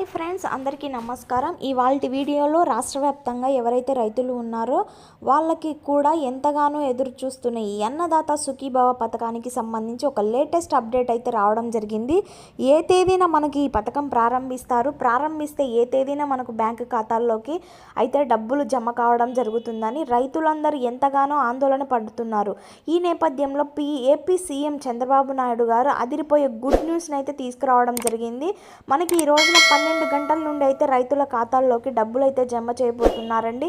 Hi friends, అందరికీ నమస్కారం. ఇవాల్టి వీడియోలో రాష్ట్ర వ్యాప్తంగా ఎవరైతే రైతులు ఉన్నారో వాళ్ళకి కూడా ఎంతగానో ఎదురు చూస్తున్న ఈ అన్నదాత సుఖీభవ పథకానికి సంబంధించి ఒక లేటెస్ట్ అప్డేట్ అయితే రావడం జరిగింది. ఏ తేదీన మనకి ఈ పథకం ప్రారంభిస్తే ఏ తేదీన మనకు బ్యాంకు ఖాతాల్లోకి అయితే డబ్బులు జమ కావడం జరుగుతుందని రైతులందరూ ఎంతగానో ఆందోళన పడుతున్నారు. ఈ నేపథ్యంలో ఏపీ సీఎం చంద్రబాబు నాయుడు గారు అదిరిపోయే గుడ్ న్యూస్ని అయితే తీసుకురావడం జరిగింది. మనకి ఈ రోజున 12 గంటల నుండి అయితే రైతుల ఖాతాల్లోకి డబ్బులు అయితే జమ చేయబోతున్నారండి.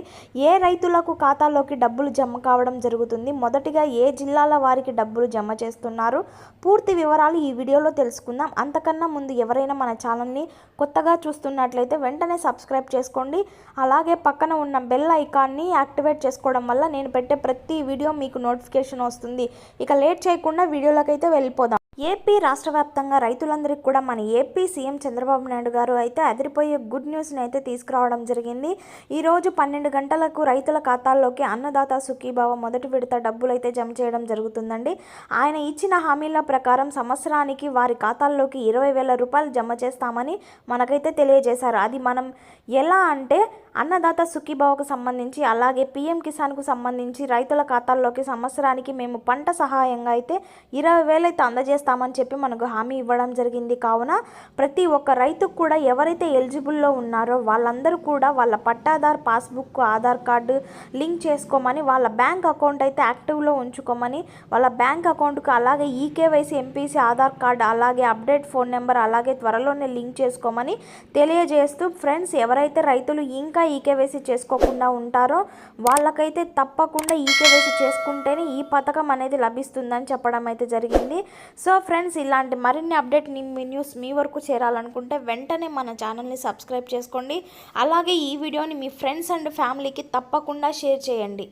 ఏ రైతులకు ఖాతాల్లోకి డబ్బులు జమ కావడం జరుగుతుంది, మొదటిగా ఏ జిల్లాల వారికి డబ్బులు జమ చేస్తున్నారు, పూర్తి వివరాలు ఈ వీడియోలో తెలుసుకుందాం. అంతకన్నా ముందు ఎవరైనా మన ఛానల్ని కొత్తగా చూస్తున్నట్లయితే వెంటనే సబ్స్క్రైబ్ చేసుకోండి. అలాగే పక్కన ఉన్న బెల్ ఐకాన్ని యాక్టివేట్ చేసుకోవడం వల్ల నేను పెట్టే ప్రతి వీడియో మీకు నోటిఫికేషన్ వస్తుంది. ఇక లేట్ చేయకుండా వీడియోలోకైతే వెళ్ళిపోదాం. ఏపీ రాష్ట్ర వ్యాప్తంగా రైతులందరికీ కూడా మన ఏపీ సీఎం చంద్రబాబు నాయుడు గారు అయితే అదిరిపోయే గుడ్ న్యూస్ని అయితే తీసుకురావడం జరిగింది. ఈరోజు 12 గంటలకు రైతుల ఖాతాల్లోకి అన్నదాత సుఖీభవ మొదటి విడత డబ్బులు అయితే జమ చేయడం జరుగుతుందండి. ఆయన ఇచ్చిన హామీల ప్రకారం సంవత్సరానికి వారి ఖాతాల్లోకి 20,000 రూపాయలు జమ చేస్తామని మనకైతే తెలియజేశారు. అది మనం ఎలా అంటే అన్నదాత సుఖీభవకు సంబంధించి, అలాగే పీఎం కిసాన్కు సంబంధించి రైతుల ఖాతాల్లోకి సంవత్సరానికి మేము పంట సహాయంగా అయితే 20,000 అయితే అందజేస్తామని చెప్పి మనకు హామీ ఇవ్వడం జరిగింది. కావున ప్రతి ఒక్క రైతుకు కూడా ఎవరైతే ఎలిజిబుల్లో ఉన్నారో వాళ్ళందరూ కూడా వాళ్ళ pattadar passbook, Aadhaar card link చేసుకోమని, వాళ్ళ బ్యాంక్ అకౌంట్ అయితే యాక్టివ్లో ఉంచుకోమని, వాళ్ళ బ్యాంక్ అకౌంట్కు అలాగే ఈకేవైసీ, ఎంపీసీ, ఆధార్ కార్డు, అలాగే అప్డేట్ ఫోన్ నెంబర్ అలాగే త్వరలోనే లింక్ చేసుకోమని తెలియజేస్తూ, ఫ్రెండ్స్ ఎవరైతే రైతులు ఇంకా ఈకేవైసీ చేసుకోకుండా ఉంటారో వాళ్ళకైతే తప్పకుండా ఈకేవైసీ చేసుకుంటేనే ఈ పథకం అనేది లభిస్తుందని చెప్పడం అయితే జరిగింది. సో ఫ్రెండ్స్, ఇలాంటి మరిన్ని అప్డేట్ న్యూస్ మీ వరకు చేరాలనుకుంటే వెంటనే మన ఛానల్ని సబ్స్క్రైబ్ చేసుకోండి. అలాగే ఈ వీడియోని మీ ఫ్రెండ్స్ అండ్ ఫ్యామిలీకి తప్పకుండా షేర్ చేయండి.